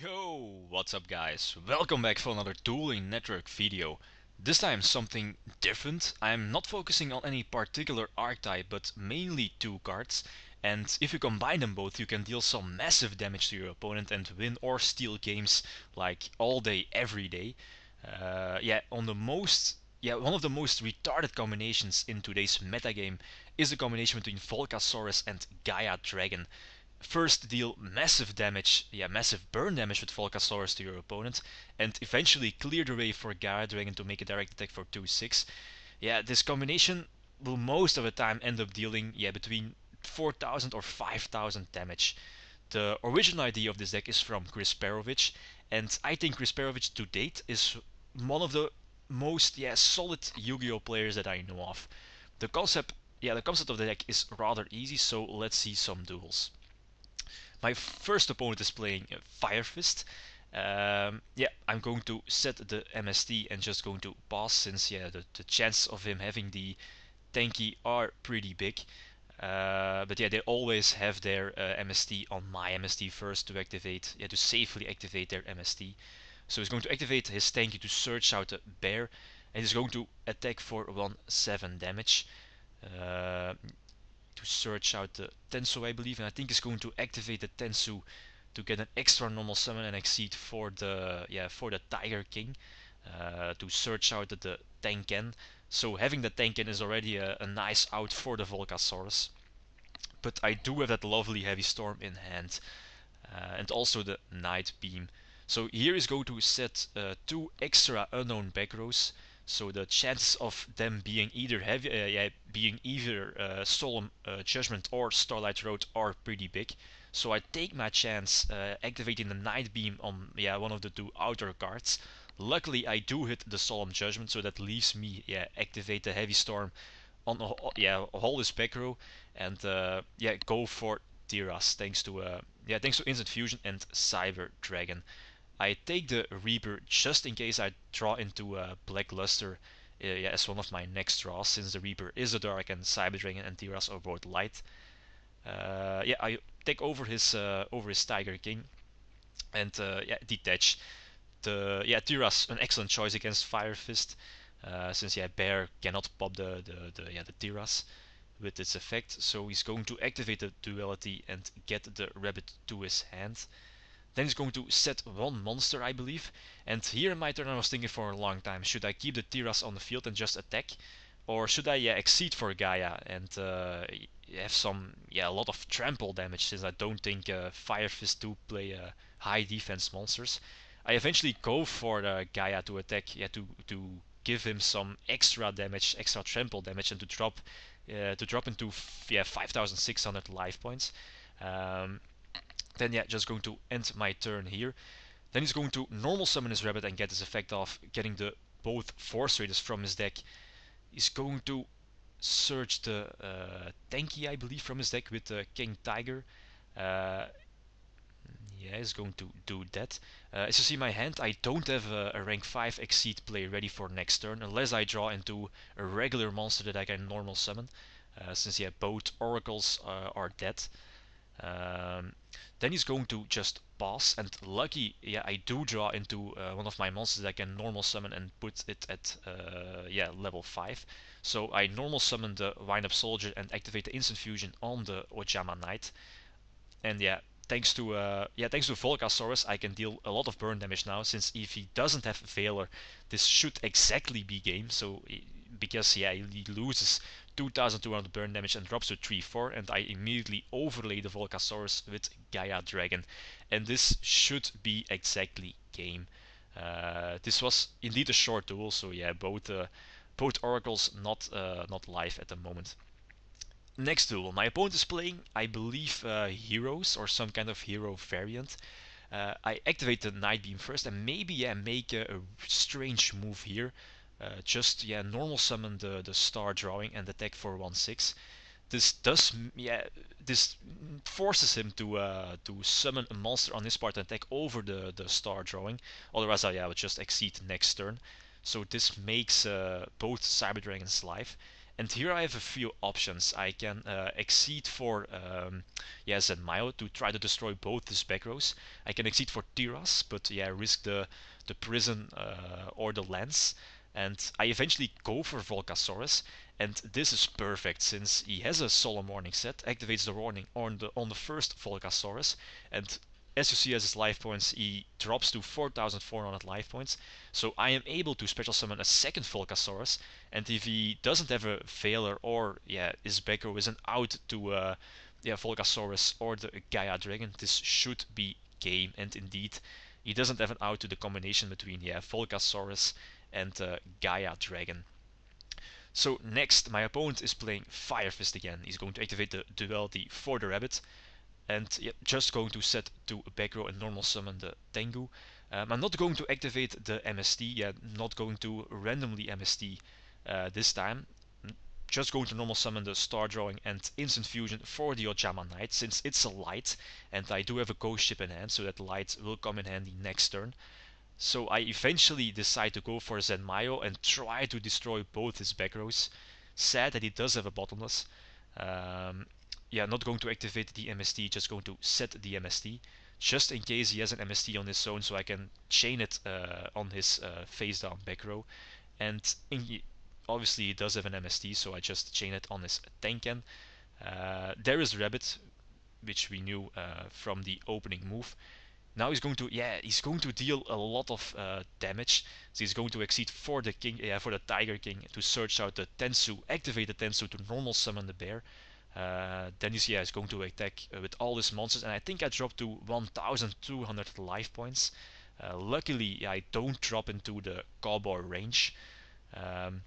Yo, what's up guys? Welcome back for another Dueling network video. This time something different. I'm not focusing on any particular archetype, but mainly two cards. And if you combine them both, you can deal some massive damage to your opponent and win or steal games like all day, every day. One of the most retarded combinations in today's metagame is the combination between Volcasaurus and Gaia Dragon. First deal massive damage, massive burn damage with Volcasaurus to your opponent, and eventually clear the way for Gaia Dragon to make a direct attack for 2-6. This combination will most of the time end up dealing between 4000 or 5000 damage. The original idea of this deck is from Kristopher Perovic, and I think Kristopher Perovic to date is one of the most solid Yu-Gi-Oh players that I know of. The concept of the deck is rather easy, so let's see some duels. My first opponent is playing Fire Fist. I'm going to set the MST and just going to pass since the chances of him having the tanky are pretty big. They always have their MST on my MST first to activate, to safely activate their MST. So he's going to activate his tanky to search out a bear, and he's going to attack for 1-7 damage. To search out the Tensu, I believe, and I think he's going to activate the Tensu to get an extra normal summon and exceed for the Tiger King to search out the Tenken. So having the Tenken is already a nice out for the Volcasaurus. But I do have that lovely Heavy Storm in hand, and also the Night Beam. So here is going to set 2 extra unknown back rows. So the chances of them being either Solemn Judgment or Starlight Road are pretty big. So I take my chance activating the Night Beam on one of the 2 outer cards. Luckily I do hit the Solemn Judgment, so that leaves me activate the Heavy Storm on hold this back row and go for Tiras thanks to Instant Fusion and Cyber Dragon. I take the Reaper just in case I draw into Black Luster as one of my next draws, since the Reaper is a dark and Cyber Dragon and Tiras are both light. I take over his Tiger King and detach. Tiras an excellent choice against Fire Fist, since Bear cannot pop the Tiras with its effect, so he's going to activate the Duality and get the Rabbit to his hand. Then he's going to set 1 monster, I believe. And here in my turn I was thinking for a long time, should I keep the Tiras on the field and just attack? Or should I exceed for Gaia and have a lot of trample damage, since I don't think Fire Fist do play high defense monsters. I eventually go for Gaia to attack, to give him some extra damage, extra trample damage, and to drop into 5600 life points. Just going to end my turn here. Then he's going to normal summon his rabbit and get his effect off, getting the both Force Raiders from his deck. He's going to search the Tanky, I believe, from his deck with the King Tiger. He's going to do that. As you see my hand, I don't have a rank 5 Exceed play ready for next turn, unless I draw into a regular monster that I can normal summon, since both Oracles are dead. Then he's going to just pass, and lucky, I do draw into one of my monsters that I can normal summon and put it at level 5. So I normal summon the Wind Up Soldier and activate the Instant Fusion on the Ojama Knight. And thanks to Volcasaurus, I can deal a lot of burn damage now, since if he doesn't have Veiler, this should exactly be game. So because he loses 2200 burn damage and drops to 3-4, and I immediately overlay the Volcasaurus with Gaia Dragon, and this should be exactly game. This was indeed a short duel, so both Oracles not live at the moment. Next duel, my opponent is playing, I believe, Heroes or some kind of hero variant. I activate the Night Beam first and maybe make a strange move here. Normal summon the Star Drawing and attack for 1-6. This forces him to summon a monster on his part and attack over the Star Drawing. Otherwise, I would just exceed next turn. So this makes both Cyber Dragons live. And here I have a few options. I can exceed for yeah, Zenmaio to try to destroy both his back rows. I can exceed for Tiras, but yeah, risk the prison or the lens. And I eventually go for Volcasaurus, and this is perfect since he has a Solemn Warning set, activates the warning on the first Volcasaurus, and as you see as his life points, he drops to 4,400 life points. So I am able to special summon a second Volcasaurus, and if he doesn't have a Veiler or yeah his back row isn't out to yeah Volcasaurus or the Gaia Dragon, this should be game. And indeed, he doesn't have an out to the combination between yeah Volcasaurus and Gaia Dragon. So next, my opponent is playing Fire Fist again. He's going to activate the Duality for the Rabbit, and yeah, just going to set to back row and normal summon the Tengu. I'm not going to activate the MST, yeah, not going to randomly MST this time. Just going to normal summon the Star Drawing and Instant Fusion for the Ojama Knight, since it's a light, and I do have a Ghost Ship in hand, so that light will come in handy next turn. So I eventually decide to go for Zenmaio and try to destroy both his back rows. Sad that he does have a Bottomless. Um, yeah, not going to activate the MST, just going to set the MST. Just in case he has an MST on his own, so I can chain it on his face down back row. And obviously he does have an MST, so I just chain it on his Tenken. There is Rabbit, which we knew from the opening move. Now he's going to, yeah, he's going to deal a lot of damage. So he's going to exceed for the king, yeah, for the Tiger King to search out the Tensu, activate the Tensu to normal summon the bear. Then he's, yeah, he's going to attack with all his monsters, and I think I dropped to 1,200 life points. Luckily, yeah, I don't drop into the cowboy range. Um,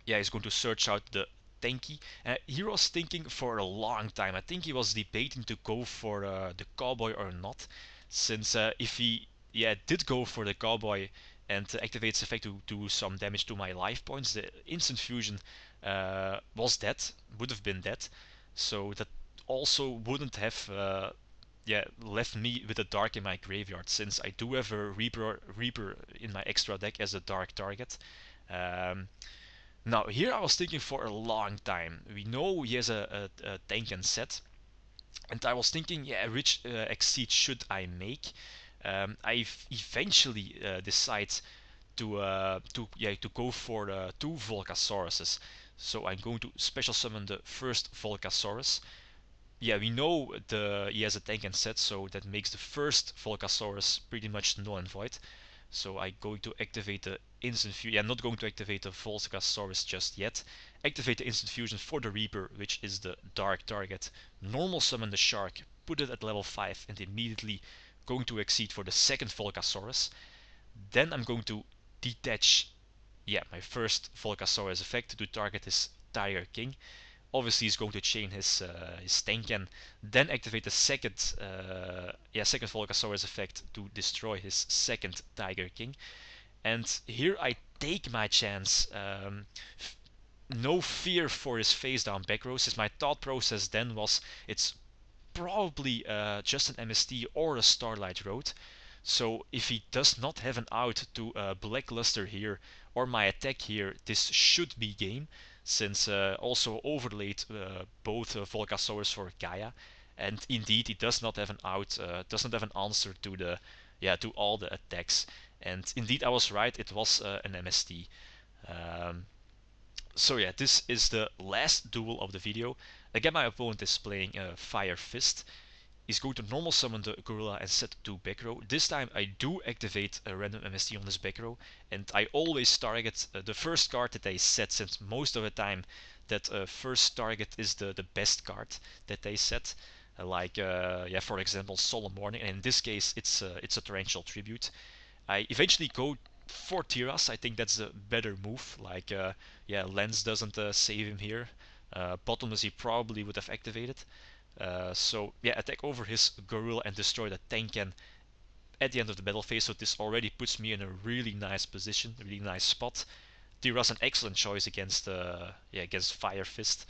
yeah, he's going to search out the Tenki. He was thinking for a long time. I think he was debating to go for the cowboy or not, since if he yeah did go for the cowboy and activates effect to do some damage to my life points, the instant fusion was dead, would have been dead. So that also wouldn't have yeah left me with a dark in my graveyard, since I do have a Reaper in my extra deck as a dark target. Um, Now, here I was thinking for a long time. We know he has a Tenken set, and I was thinking, yeah, which exceed should I make? I eventually decide to go for two Volcasauruses. So I'm going to special summon the first Volcasaurus. Yeah, we know he has a Tenken set, so that makes the first Volcasaurus pretty much null and void. So I'm going to activate the instant fusion. Yeah, I'm not going to activate the Volcasaurus just yet. Activate the instant fusion for the Reaper, which is the dark target. Normal summon the shark, put it at level 5, and immediately going to exceed for the second Volcasaurus. Then I'm going to detach, yeah, my first Volcasaurus effect to target his Tiger King. Obviously, he's going to chain his Tenken, then activate the second second Volcasaurus effect to destroy his second Tiger King. And here I take my chance. No fear for his face down back row, since my thought process then was it's probably just an MST or a Starlight Road. So if he does not have an out to Blackluster here or my attack here, this should be game, since also overlaid both Volcasaurus for Gaia, and indeed he does not have an out, does not have an answer to the to all the attacks. And indeed I was right, it was an MST. Um, so yeah, this is the last duel of the video. Again, my opponent is playing Fire Fist. He's going to normal summon the gorilla and set to back row. This time I do activate a random MST on this back row, and I always target the first card that they set, since most of the time that first target is the best card that they set. Yeah, for example, Solemn Warning, and in this case it's a Torrential Tribute. I eventually go for Tiras. I think that's a better move. Yeah, Lens doesn't save him here. Bottomless he probably would have activated. So yeah, attack over his gorilla and destroy the Tenken at the end of the battle phase. So this already puts me in a really nice position, a really nice spot. Tira's an excellent choice against against Fire Fist.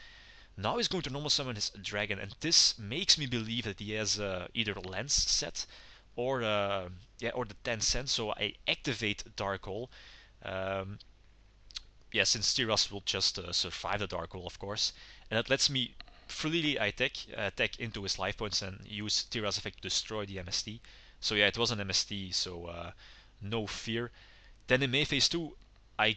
Now he's going to normal summon his dragon, and this makes me believe that he has either a lens set or or the 10 cents. So I activate Dark Hole. Um, yeah, since Tiras will just survive the Dark Hole, of course, and that lets me freely attack into his life points and use Tiras effect to destroy the MST. So yeah, it was an MST, so no fear. Then in May phase 2, I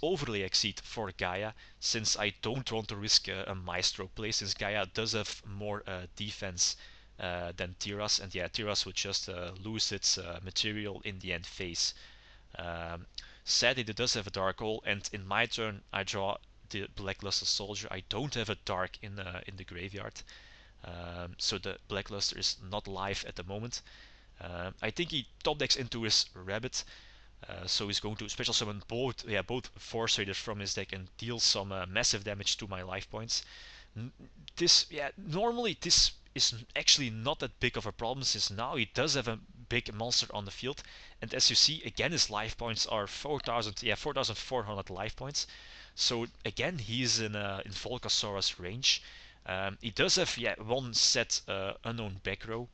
overly exceed for Gaia, since I don't want to risk a Maestro play, since Gaia does have more defense than Tiras, and yeah, Tiras would just lose its material in the end phase. Um, Sadly, it does have a Dark Hole, and in my turn, I draw the Blackluster Soldier. I don't have a Dark in the graveyard, so the Blackluster is not live at the moment. I think he top decks into his Rabbit, so he's going to special summon both Force Raiders from his deck and deal some massive damage to my life points. Normally this is actually not that big of a problem, since now he does have a big monster on the field, and as you see, again, his life points are 4,400 life points. So again, he's in Volcasaurus range. He does have one set unknown back row,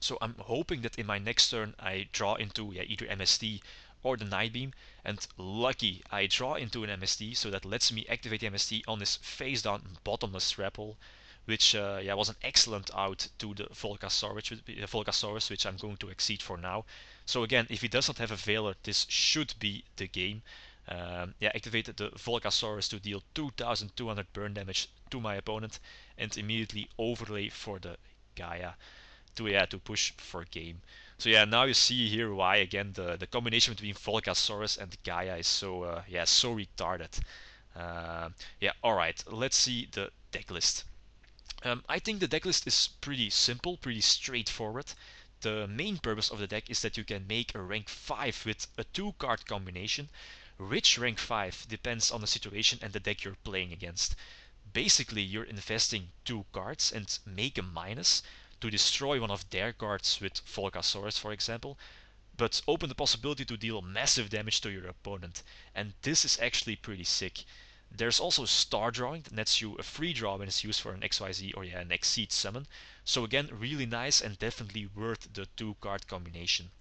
so I'm hoping that in my next turn I draw into either MST or the Night Beam, and lucky I draw into an MST, so that lets me activate the MST on this face down bottomless trap hole, which was an excellent out to the Volcasaurus, which I'm going to exceed for now. So again, if he does not have a Veiler, this should be the game. Activated the Volcasaurus to deal 2200 burn damage to my opponent, and immediately overlay for the Gaia to push for game. So yeah, now you see here why again the combination between Volcasaurus and Gaia is so retarded. Alright, let's see the deck list. I think the deck list is pretty simple, pretty straightforward. The main purpose of the deck is that you can make a rank 5 with a 2-card combination. Which rank 5 depends on the situation and the deck you're playing against. Basically, you're investing 2 cards and make a minus to destroy one of their cards with Volcasaurus, for example, but open the possibility to deal massive damage to your opponent, and this is actually pretty sick. There's also Star Drawing that nets you a free draw when it's used for an XYZ or an Exceed summon, so again, really nice and definitely worth the 2-card combination.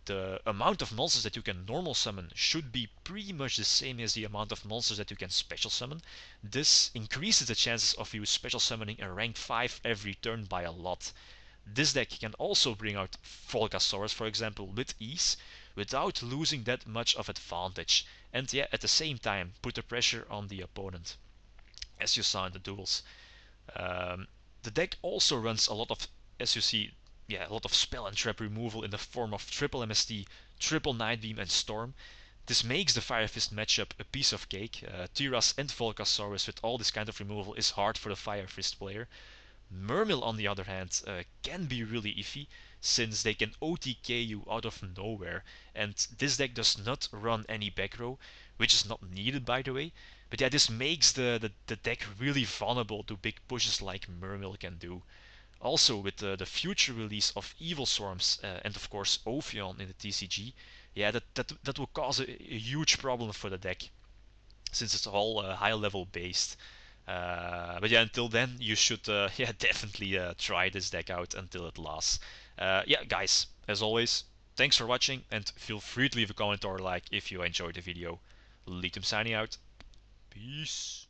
The amount of monsters that you can normal summon should be pretty much the same as the amount of monsters that you can special summon. This increases the chances of you special summoning a rank 5 every turn by a lot. This deck can also bring out Volcasaurus, for example, with ease, without losing that much of advantage, and at the same time put the pressure on the opponent, as you saw in the duels. The deck also runs a lot of, as you see, a lot of spell and trap removal in the form of triple MST, triple Night Beam, and Storm. This makes the Fire Fist matchup a piece of cake. Tiras and Volcasaurus with all this kind of removal is hard for the Fire Fist player. Mermill, on the other hand, can be really iffy, since they can OTK you out of nowhere, and this deck does not run any back row, which is not needed, by the way. But this makes the deck really vulnerable to big pushes like Mermill can do. Also, with the future release of Evil Swarms and of course Ophion in the TCG, that will cause a huge problem for the deck, since it's all high level based. Until then, you should definitely try this deck out until it lasts. Guys, as always, thanks for watching, and feel free to leave a comment or like if you enjoyed the video. Litum signing out. Peace.